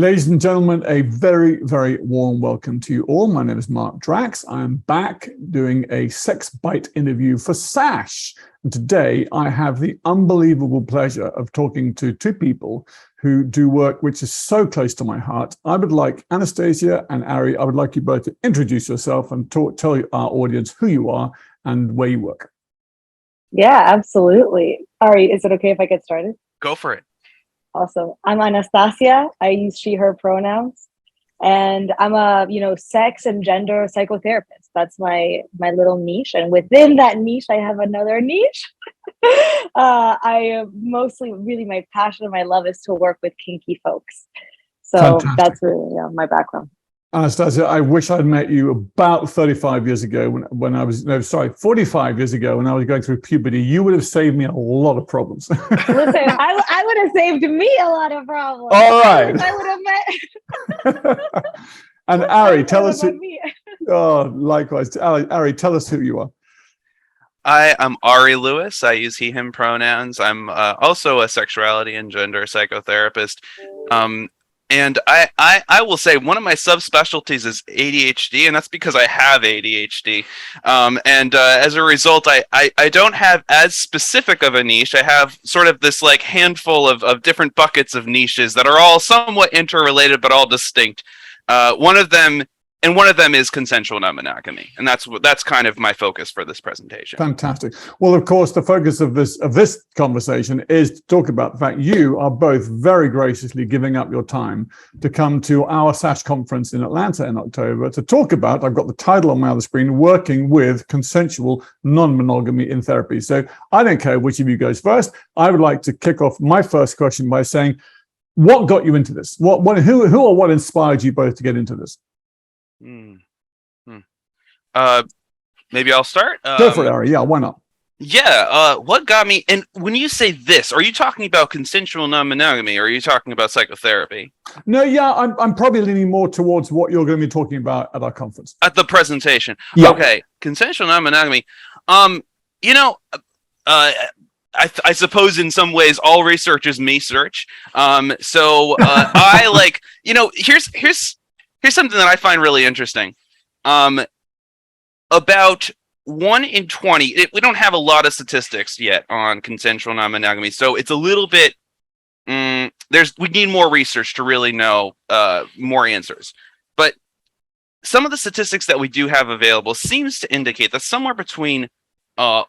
Ladies and gentlemen, a very, very warm welcome to you all. My name is Mark Drax. I am back doing a sex bite interview for SASH. And today I have the unbelievable pleasure of talking to two people who do work which is so close to my heart. I would like Anastasia and Ari, I would like you both to introduce yourself and tell our audience who you are and where you work. Yeah, absolutely. Ari, is it okay if I get started? Go for it. Awesome. I'm Anastasia. I use she, her pronouns. And I'm a, sex and gender psychotherapist. That's my little niche. And within that niche, I have another niche. I mostly, really my passion and my love is to work with kinky folks. So Fantastic. That's really my background. Anastasia, I wish I'd met you about 35 years ago when I was, 45 years ago when I was going through puberty. You would have saved me a lot of problems. Listen, I would have saved me a lot of problems. All right. I would have met. And Ari, tell us who, likewise. Ari, tell us who you are. I am Ari Lewis. I use he, him pronouns. I'm also a sexuality and gender psychotherapist. And I will say one of my subspecialties is ADHD, and that's because I have ADHD. And as a result, I don't have as specific of a niche. I have sort of this like handful of different buckets of niches that are all somewhat interrelated, but all distinct. One of them is consensual non-monogamy, and that's kind of my focus for this presentation. Fantastic. Well, of course, the focus of this conversation is to talk about the fact you are both very graciously giving up your time to come to our SASH conference in Atlanta in October to talk about, I've got the title on my other screen, working with consensual non-monogamy in therapy. So I don't care which of you goes first. I would like to kick off my first question by saying, what got you into this? Who or what inspired you both to get into this? Maybe I'll start. Go for it, Ari. Yeah, why not? Yeah. What got me? And when you say this, are you talking about consensual non-monogamy, or are you talking about psychotherapy? No, yeah, I'm probably leaning more towards what you're going to be talking about at our conference. At the presentation. Yeah. Okay. Consensual non-monogamy. I suppose in some ways all research is me search. So I like, here's something that I find really interesting. About 1 in 20, we don't have a lot of statistics yet on consensual non-monogamy, so it's a little bit, we need more research to really know more answers. But some of the statistics that we do have available seems to indicate that somewhere between 1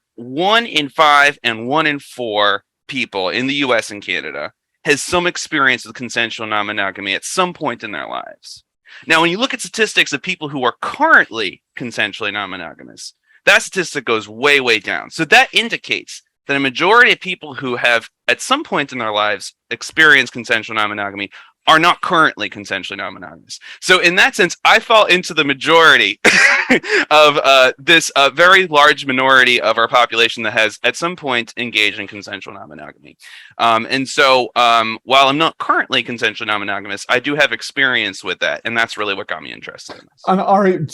in 5 and 1 in 4 people in the US and Canada has some experience with consensual non-monogamy at some point in their lives. Now, when you look at statistics of people who are currently consensually non-monogamous, that statistic goes way, way down. So that indicates that a majority of people who have, at some point in their lives, experienced consensual non-monogamy are not currently consensually non-monogamous. So in that sense, I fall into the majority of this very large minority of our population that has at some point engaged in consensual non-monogamy. And so while I'm not currently consensually non-monogamous, I do have experience with that. And that's really what got me interested in this. And Ari,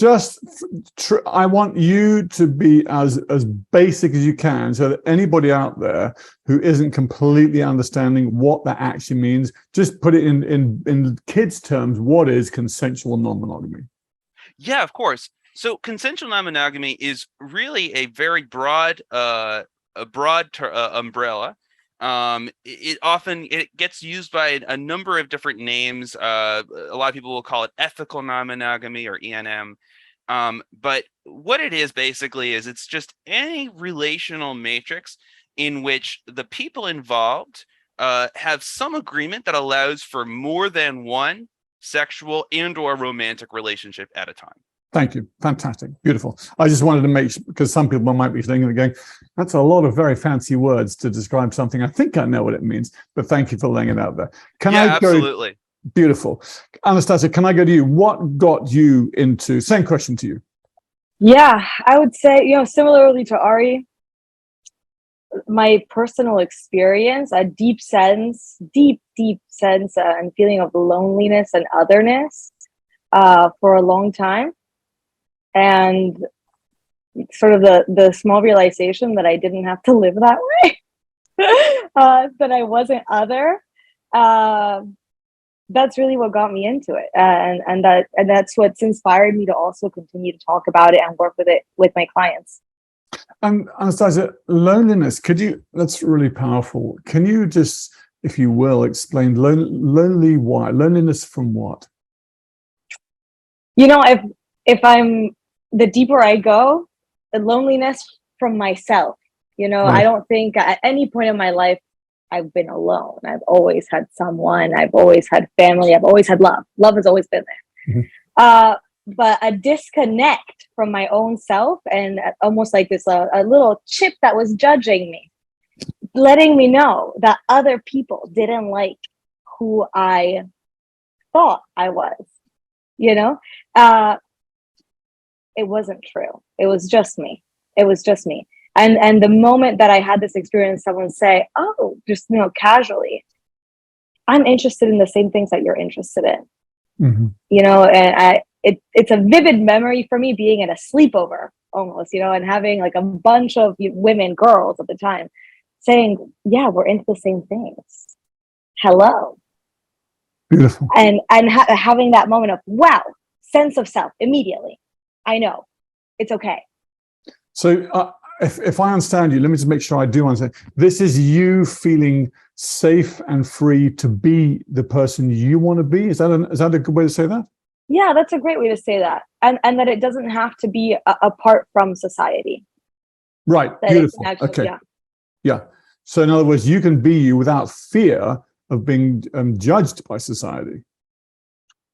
I want you to be as basic as you can so that anybody out there who isn't completely understanding what that actually means, just put it in kids' terms. What is consensual non-monogamy? Yeah, of course. So consensual non-monogamy is really a very broad, umbrella. It gets used by a number of different names. A lot of people will call it ethical non-monogamy or ENM. But what it is basically is it's just any relational matrix in which the people involved have some agreement that allows for more than one sexual and or romantic relationship at a time. Thank you. Fantastic. Beautiful. I just wanted to make sure, because some people might be thinking again, that's a lot of very fancy words to describe something. I think I know what it means, but thank you for laying it out there. Absolutely. Beautiful. Anastasia, can I go to you? What got you into, same question to you. Yeah, I would say, similarly to Ari, my personal experience, a deep sense and feeling of loneliness and otherness for a long time. And sort of the small realization that I didn't have to live that way, that I wasn't other. that's really what got me into it, and that's what's inspired me to also continue to talk about it and work with it with my clients. And Anastasia, loneliness, that's really powerful. Can you just, if you will, explain why? Loneliness from what? You know, if I'm, the deeper I go, the loneliness from myself. You know, Right. I don't think at any point in my life I've been alone. I've always had someone. I've always had family. I've always had love. Love has always been there. Mhm. But a disconnect from my own self, and almost like this a little chip that was judging me, letting me know that other people didn't like who I thought I was. You know, it wasn't true. It was just me. It was just me. And the moment that I had this experience, someone say, "Oh, just casually, I'm interested in the same things that you're interested in." Mm-hmm. You know, and it's a vivid memory for me being at a sleepover almost, and having like a bunch of women, girls at the time, saying, "Yeah, we're into the same things. Hello." Beautiful. And having that moment of wow, sense of self immediately. I know it's okay. So if I understand you, let me just make sure I do understand. This is you feeling safe and free to be the person you want to be. Is that a good way to say that? Yeah, that's a great way to say that. And that it doesn't have to be apart from society. Right. That Beautiful. actually, Okay. Yeah. So in other words, you can be you without fear of being judged by society.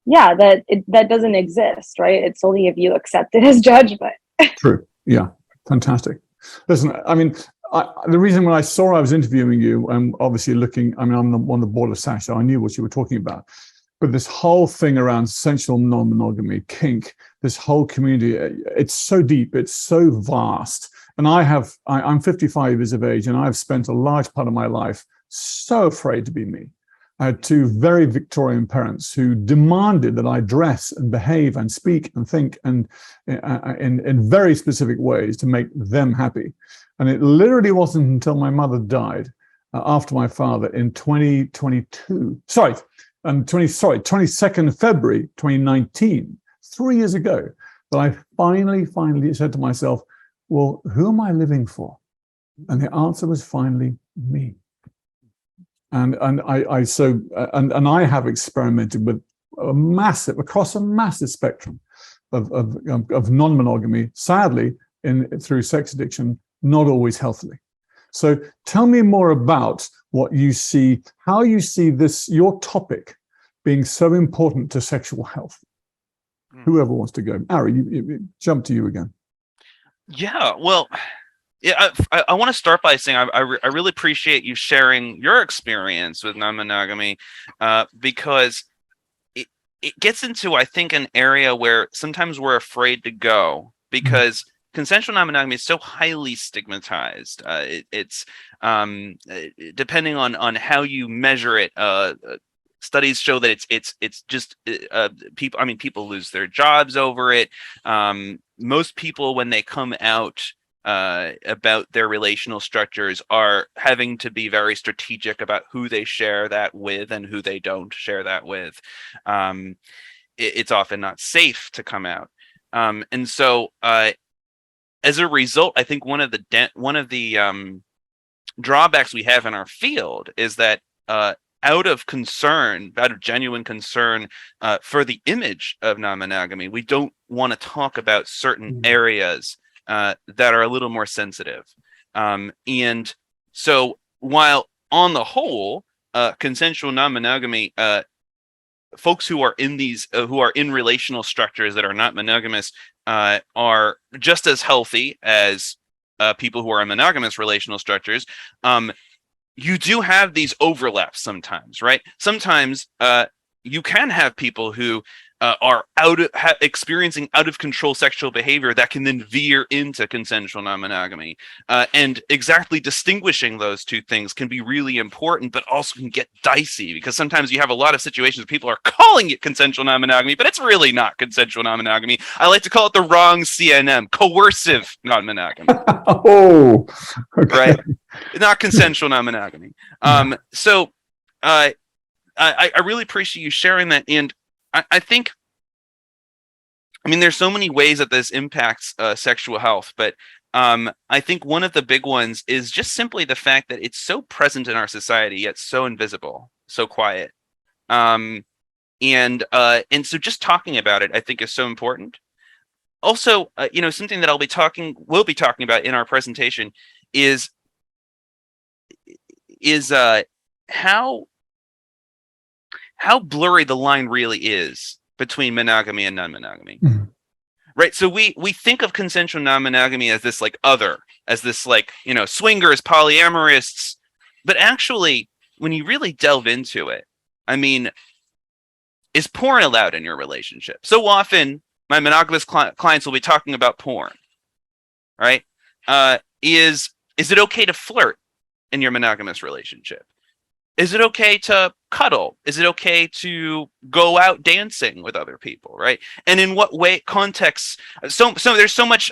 Yeah, that doesn't exist, right? It's only if you accept it as judgment. True. Yeah. Fantastic. Listen, I mean, the reason when I saw I was interviewing you, and obviously looking, I mean, I'm on the board of SASH, so I knew what you were talking about. But this whole thing around consensual non-monogamy, kink, this whole community, it's so deep, it's so vast. And I'm 55 years of age, and I've spent a large part of my life so afraid to be me. I had two very Victorian parents who demanded that I dress and behave and speak and think and in very specific ways to make them happy. And it literally wasn't until my mother died after my father in 2022. 22nd February 2019, 3 years ago, that I finally said to myself, well, who am I living for? And the answer was finally me. And I have experimented with across a massive spectrum of non-monogamy, sadly, through sex addiction, not always healthily. So tell me more about what you see, how you see this, your topic being so important to sexual health. Whoever wants to go. Ari, jump to you again. Yeah, well, yeah, I want to start by saying I really appreciate you sharing your experience with non-monogamy, because it gets into, I think, an area where sometimes we're afraid to go because consensual non-monogamy is so highly stigmatized. It's depending on how you measure it. Studies show that it's just people. I mean, people lose their jobs over it. Most people, when they come out about their relational structures, are having to be very strategic about who they share that with and who they don't share that with. It's often not safe to come out, and so as a result, I think one of the drawbacks we have in our field is that out of genuine concern for the image of non-monogamy, we don't want to talk about certain areas that are a little more sensitive. And so while on the whole, consensual non-monogamy, folks who are in relational structures that are not monogamous are just as healthy as people who are in monogamous relational structures. You do have these overlaps sometimes, right? Sometimes you can have people who are experiencing out of control sexual behavior that can then veer into consensual non-monogamy. And exactly distinguishing those two things can be really important, but also can get dicey because sometimes you have a lot of situations where people are calling it consensual non-monogamy, but it's really not consensual non-monogamy. I like to call it the wrong CNM, coercive non-monogamy. Oh, okay. Right? Not consensual non-monogamy. So I really appreciate you sharing that. And I think, I mean, there's so many ways that this impacts sexual health, but I think one of the big ones is just simply the fact that it's so present in our society, yet so invisible, so quiet. And so just talking about it, I think, is so important. Also, something that we'll be talking about in our presentation is how blurry the line really is between monogamy and non-monogamy. Mm-hmm. Right. So we think of consensual non-monogamy as this like other, as this like, swingers, polyamorists. But actually, when you really delve into it, I mean, is porn allowed in your relationship? So often my monogamous clients will be talking about porn, right? Is it okay to flirt in your monogamous relationship? Is it okay to cuddle? Is it okay to go out dancing with other people, right? And in what way, contexts? So there's so much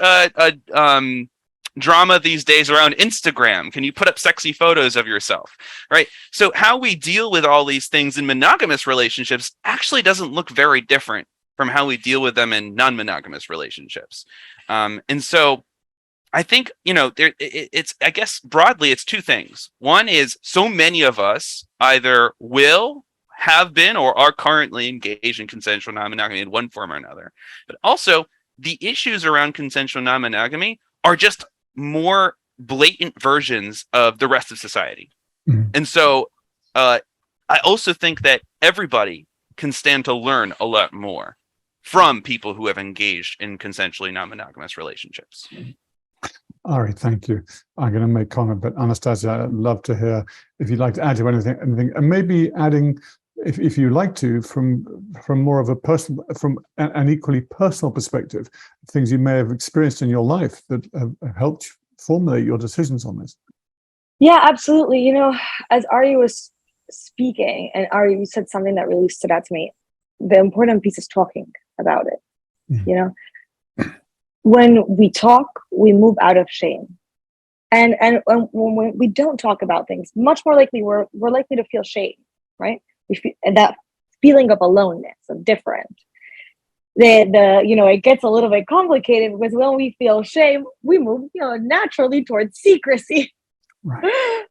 drama these days around Instagram. Can you put up sexy photos of yourself, right? So how we deal with all these things in monogamous relationships actually doesn't look very different from how we deal with them in non-monogamous relationships. And so I think, it's, I guess broadly, it's two things. One is so many of us either will, have been, or are currently engaged in consensual non-monogamy in one form or another. But also the issues around consensual non-monogamy are just more blatant versions of the rest of society. Mm-hmm. And so I also think that everybody can stand to learn a lot more from people who have engaged in consensually non-monogamous relationships. Ari, thank you. I'm going to make comment, but Anastasia, I'd love to hear if you'd like to add to anything, and maybe adding, if you like to, from more of a personal, from an equally personal perspective, things you may have experienced in your life that have helped formulate your decisions on this. Yeah, absolutely. As Ari was speaking, and Ari, you said something that really stood out to me. The important piece is talking about it. Mm-hmm. When we talk, we move out of shame, and when we don't talk about things, much more likely we're likely to feel shame, right? We feel that feeling of aloneness, of different. It gets a little bit complicated because when we feel shame, we move naturally towards secrecy. Right.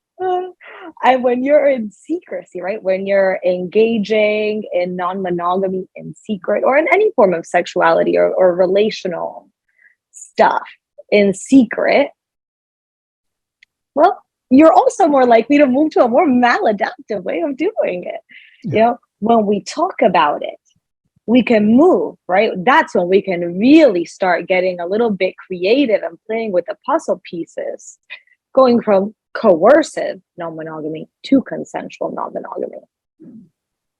And when you're in secrecy, right? When you're engaging in non-monogamy in secret, or in any form of sexuality or relational stuff in secret, well, you're also more likely to move to a more maladaptive way of doing it. Yeah. When we talk about it, we can move, right? That's when we can really start getting a little bit creative and playing with the puzzle pieces, going from coercive non-monogamy to consensual non-monogamy.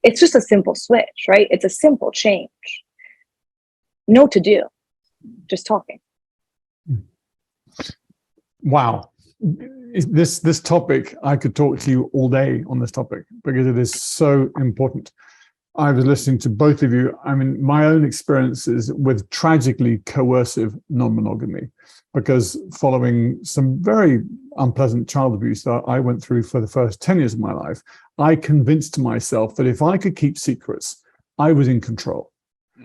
It's just a simple switch, right? It's a simple change. No to do, just talking. Wow. This topic, I could talk to you all day on this topic because it is so important. I was listening to both of you. I mean, my own experiences with tragically coercive non-monogamy, because following some very unpleasant child abuse that I went through for the first 10 years of my life, I convinced myself that if I could keep secrets, I was in control.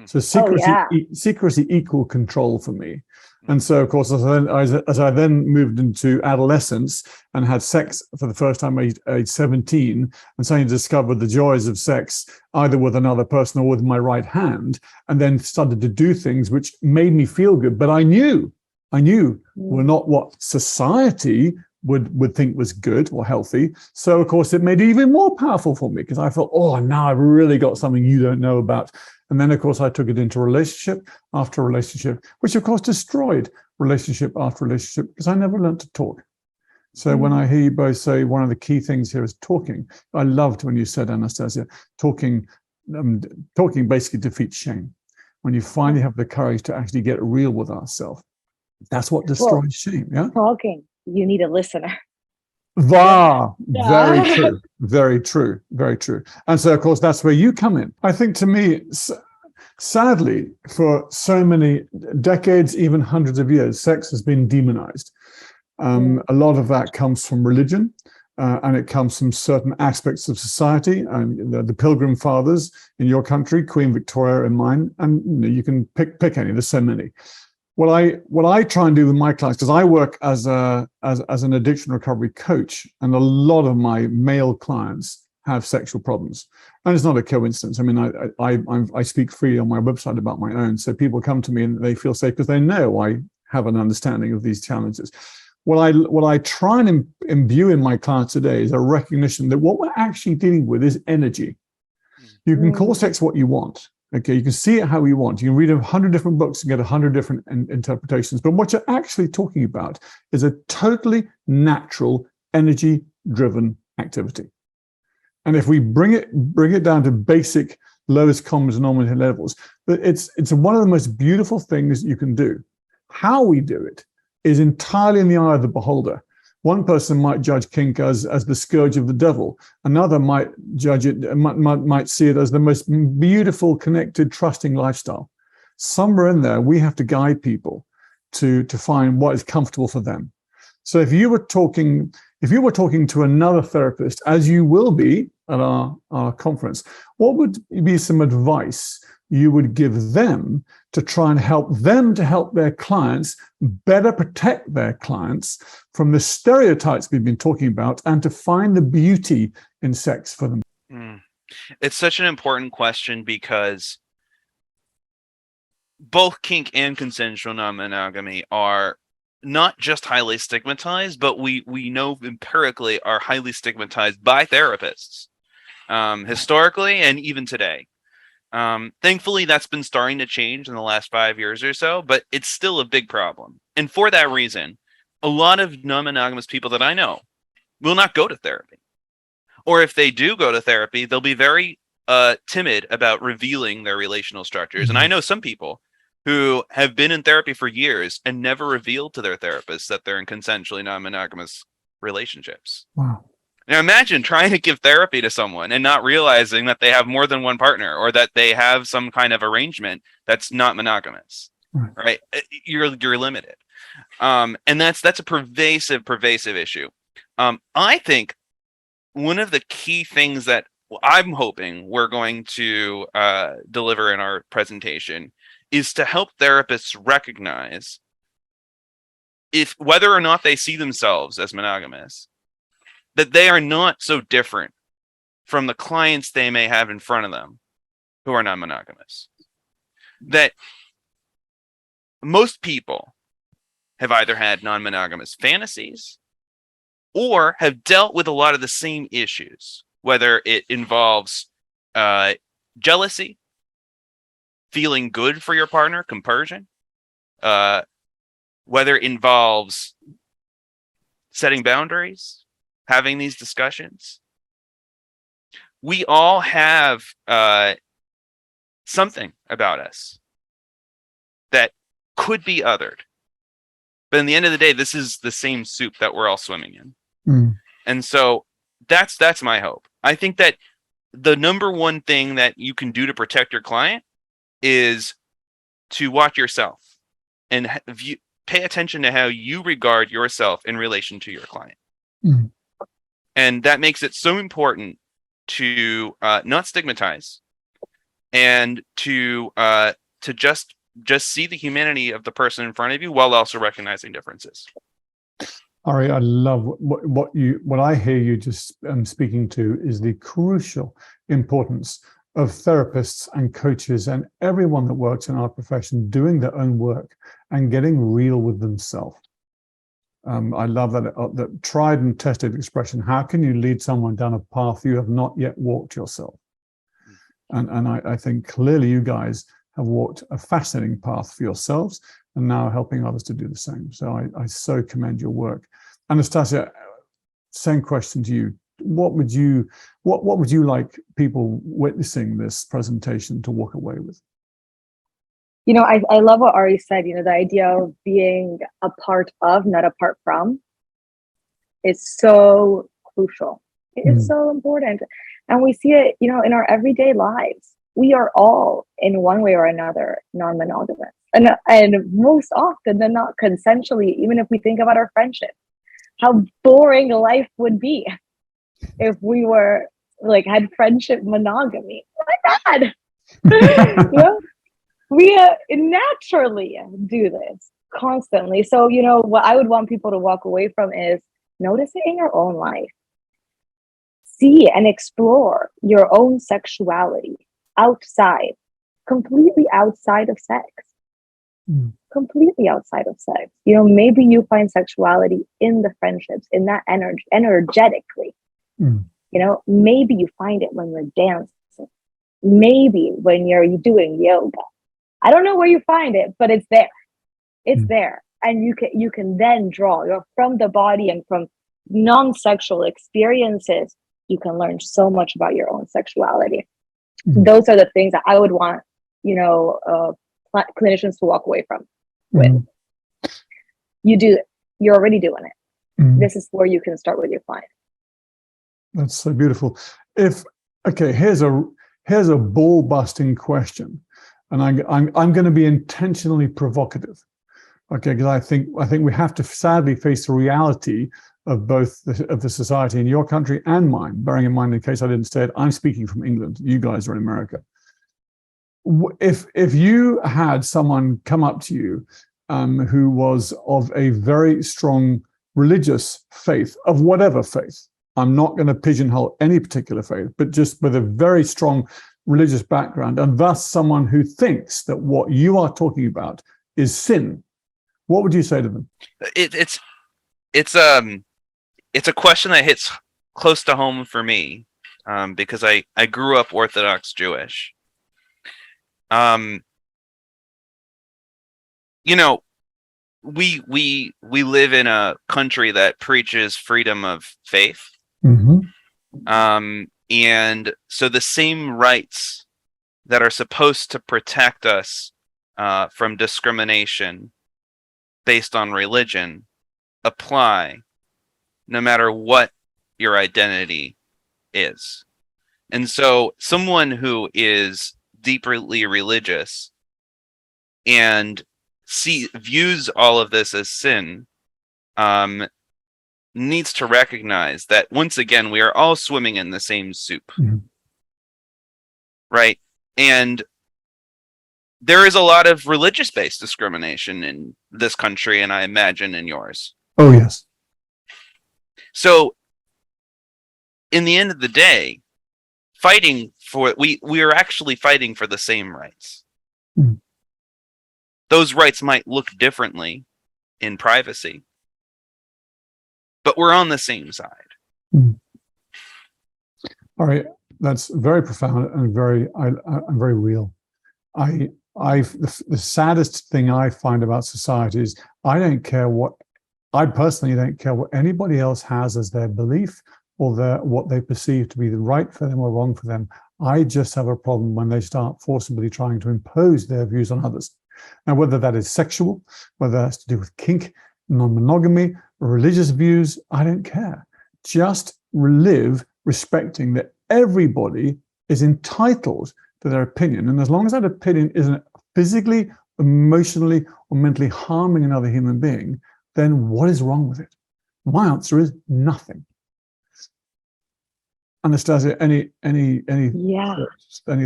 So secrecy equal control for me. And so, of course, as I then moved into adolescence and had sex for the first time at age 17, and suddenly discovered the joys of sex, either with another person or with my right hand, and then started to do things which made me feel good, but I knew were not what society would think was good or healthy. So, of course, it made it even more powerful for me because I thought, oh, now I've really got something you don't know about. And then, of course, I took it into relationship after relationship, which, of course, destroyed relationship after relationship because I never learned to talk. So when I hear you both say one of the key things here is talking, I loved when you said, Anastasia, talking basically defeats shame. When you finally have the courage to actually get real with ourselves, that's what destroys shame. Yeah. Talking. You need a listener. Very true, very true, very true. And so, of course, that's where you come in. I think to me, sadly, for so many decades, even hundreds of years, sex has been demonized. A lot of that comes from religion. and it comes from certain aspects of society. And the Pilgrim Fathers in your country, Queen Victoria in mine, and you can pick any. There's so many. What I try and do with my clients, because I work as an addiction recovery coach, and a lot of my male clients have sexual problems, and it's not a coincidence. I mean, I speak freely on my website about my own, so people come to me and they feel safe because they know I have an understanding of these challenges. What I try and imbue in my clients today is a recognition that what we're actually dealing with is energy. You can call sex what you want. Okay, you can see it how you want. You can read 100 different books and get 100 different interpretations. But what you're actually talking about is a totally natural, energy-driven activity. And if we bring it down to basic lowest common denominator levels, it's one of the most beautiful things you can do. How we do it is entirely in the eye of the beholder. One person might judge kink as the scourge of the devil. Another might judge it, might see it as the most beautiful, connected, trusting lifestyle. Somewhere in there, we have to guide people to find what is comfortable for them. So if you were talking to another therapist, as you will be at our conference, what would be some advice you would give them to try and help them to help their clients better protect their clients from the stereotypes we've been talking about, and to find the beauty in sex for them? It's such an important question, because both kink and consensual non-monogamy are not just highly stigmatized, but we know empirically are highly stigmatized by therapists, historically and even today. Thankfully, that's been starting to change in the last 5 years or so, but it's still a big problem. And for that reason, a lot of non-monogamous people that I know will not go to therapy. Or if they do go to therapy, they'll be very timid about revealing their relational structures. And I know some people who have been in therapy for years and never revealed to their therapist that they're in consensually non-monogamous relationships. Wow. Now imagine trying to give therapy to someone and not realizing that they have more than one partner, or that they have some kind of arrangement that's not monogamous, right? You're limited. And that's a pervasive issue. I think one of the key things that I'm hoping we're going to deliver in our presentation is to help therapists recognize whether or not they see themselves as monogamous, that they are not so different from the clients they may have in front of them who are non-monogamous. That most people have either had non-monogamous fantasies or have dealt with a lot of the same issues, whether it involves jealousy, feeling good for your partner, compersion, whether it involves setting boundaries, having these discussions. We all have something about us that could be othered. But in the end of the day, this is the same soup that we're all swimming in. And so that's my hope. I think that the number one thing that you can do to protect your client is to watch yourself and pay attention to how you regard yourself in relation to your client. And that makes it so important to not stigmatize, and to just see the humanity of the person in front of you while also recognizing differences. Ari, I love what I hear you just speaking to is the crucial importance of therapists and coaches and everyone that works in our profession doing their own work and getting real with themselves. I love that tried and tested expression. How can you lead someone down a path you have not yet walked yourself? And I think clearly you guys have walked a fascinating path for yourselves and now helping others to do the same. So I so commend your work. Anastasia, same question to you. What would you like people witnessing this presentation to walk away with? You know, I love what Ari said, the idea of being a part of, not apart from, is so crucial. It is so important. And we see it, in our everyday lives. We are all, in one way or another, non-monogamous. And most often than not, consensually, even if we think about our friendship, how boring life would be if we were like had friendship monogamy. Oh my God. You know, we naturally do this constantly. So, you know, what I would want people to walk away from is notice it in your own life. See and explore your own sexuality outside, completely outside of sex. Completely outside of sex. You know, maybe you find sexuality in the friendships, in that energy, energetically. You know, maybe you find it when you're dancing. Maybe when you're doing yoga. I don't know where you find it, but it's there. It's there. And you can then draw, you know, from the body and from non-sexual experiences, you can learn so much about your own sexuality. Those are the things that I would want, you know, clinicians to walk away from with. You do it. You're already doing it. This is where you can start with your client. That's so beautiful. Here's a ball busting question, and I'm going to be intentionally provocative. Okay, because I think we have to sadly face the reality of both the society in your country and mine. Bearing in mind, in case I didn't say it, I'm speaking from England. You guys are in America. If you had someone come up to you who was of a very strong religious faith, of whatever faith, I'm not going to pigeonhole any particular faith, but just with a very strong religious background, and thus someone who thinks that what you are talking about is sin, what would you say to them? It's a question that hits close to home for me, because I grew up Orthodox Jewish. You know, we live in a country that preaches freedom of faith. And so the same rights that are supposed to protect us from discrimination based on religion apply no matter what your identity is. And so someone who is deeply religious and views all of this as sin needs to recognize that, once again, we are all swimming in the same soup. Right? And there is a lot of religious-based discrimination in this country, and I imagine in yours. Oh, yes. So, in the end of the day, we are actually fighting for the same rights. Those rights might look differently in privacy, but we're on the same side. All right, that's very profound and very real. The saddest thing I find about society is I personally don't care what anybody else has as their belief or what they perceive to be the right for them or wrong for them. I just have a problem when they start forcibly trying to impose their views on others. Now, whether that is sexual, whether that's to do with kink, non-monogamy, religious views, I don't care. Just live respecting that everybody is entitled to their opinion. And as long as that opinion isn't physically, emotionally, or mentally harming another human being, then what is wrong with it? My answer is nothing. Anastasia, any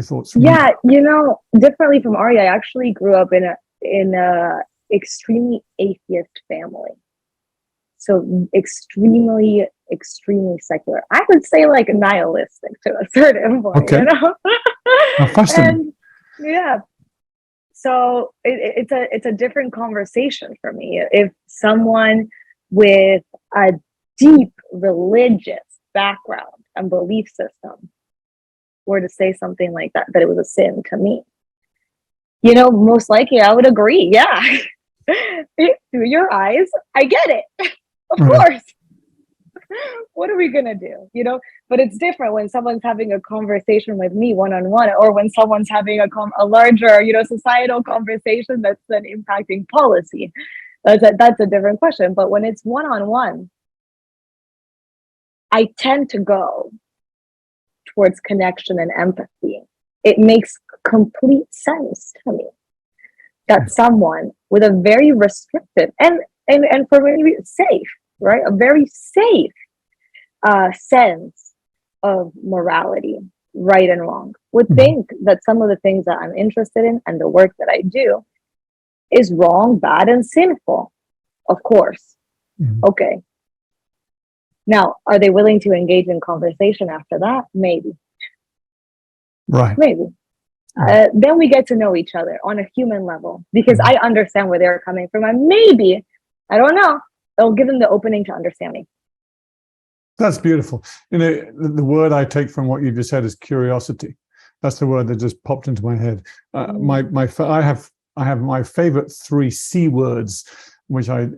thoughts? Yeah, you know, differently from Ari, I actually grew up in a extremely atheist family. So extremely secular. I would say like nihilistic to a certain point, okay. You know? Fascinating. And, yeah. So it's a different conversation for me. If someone with a deep religious background and belief system were to say something like that it was a sin to me, you know, most likely I would agree. Yeah. Through your eyes, I get it. Of course. What are we going to do? You know, but it's different when someone's having a conversation with me one-on-one, or when someone's having a larger, you know, societal conversation that's then impacting policy. That's a different question. But when it's one-on-one, I tend to go towards connection and empathy. It makes complete sense to me that someone with a very restricted and for me safe, right? A very safe sense of morality, right and wrong, would Mhm. think that some of the things that I'm interested in and the work that I do is wrong, bad, and sinful. Of course. Mhm. Okay. Now, are they willing to engage in conversation after that? Maybe. Right. Maybe. Then we get to know each other on a human level, because I understand where they're coming from. And maybe, I don't know, it'll give them the opening to understand me. That's beautiful. You know, the word I take from what you just said is curiosity. That's the word that just popped into my head. I have my favorite 3 C words, which I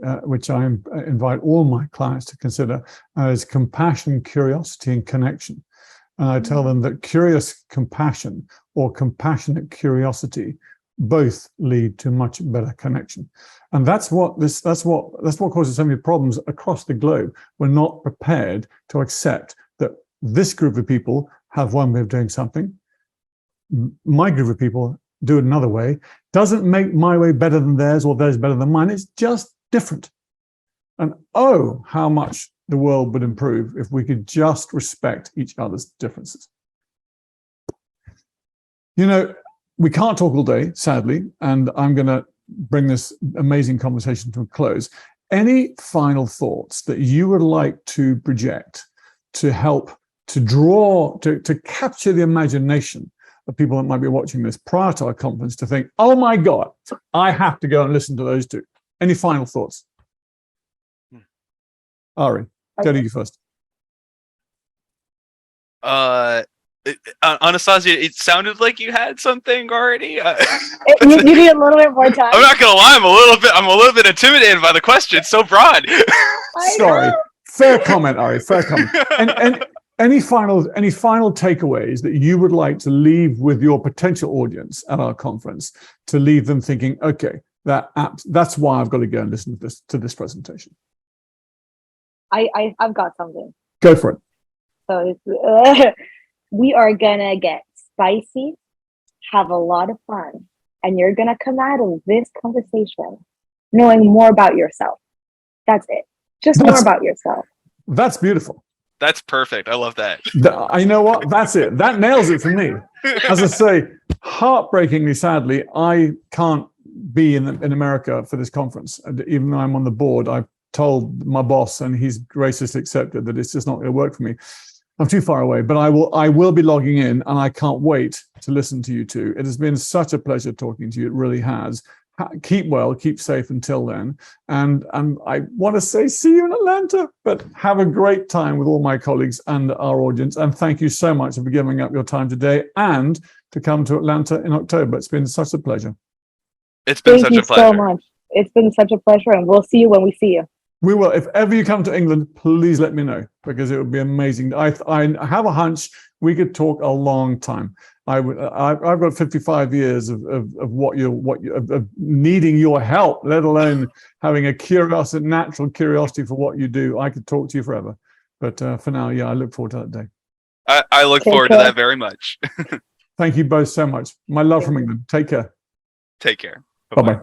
invite all my clients to consider, as compassion, curiosity, and connection. And I tell them that curious compassion or compassionate curiosity both lead to much better connection. And that's what causes so many problems across the globe. We're not prepared to accept that this group of people have one way of doing something. My group of people do it another way. Doesn't make my way better than theirs or theirs better than mine. It's just different. And oh, how much the world would improve if we could just respect each other's differences. You know, we can't talk all day, sadly, and I'm going to bring this amazing conversation to a close. Any final thoughts that you would like to project to help to draw, to capture the imagination of people that might be watching this prior to our conference to think, oh my God, I have to go and listen to those 2. Any final thoughts? Ari, go to you first. Anastasia, it sounded like you had something already. You need a little bit more time. I'm not gonna lie, I'm a little bit intimidated by the question. It's so broad. Sorry. Fair comment, Ari. Fair comment. And any final takeaways that you would like to leave with your potential audience at our conference, to leave them thinking, okay, that's why I've got to go and listen to this presentation. I've got something. Go for it. So we are gonna get spicy, have a lot of fun, and you're gonna come out of this conversation knowing more about yourself. That's it. Just more about yourself. That's beautiful. That's perfect. I love that. You know what? That's it. That nails it for me. As I say, heartbreakingly, sadly, I can't be in America for this conference. Even though I'm on the board, I've told my boss, and he's graciously accepted that it's just not going to work for me. I'm too far away, but I will be logging in, and I can't wait to listen to you 2. It has been such a pleasure talking to you. It really has. Keep well, keep safe until then. And I want to say see you in Atlanta, but have a great time with all my colleagues and our audience. And thank you so much for giving up your time today and to come to Atlanta in October. It's been such a pleasure. It's been such a pleasure. Thank you so much. It's been such a pleasure, and we'll see you when we see you. We will. If ever you come to England, please let me know, because it would be amazing. I have a hunch we could talk a long time. I've got 55 years of needing your help, let alone having a natural curiosity for what you do. I could talk to you forever. But for now, yeah, I look forward to that day. I look forward to that very much. Thank you both so much. My love from England. Take care. Take care. Bye-bye.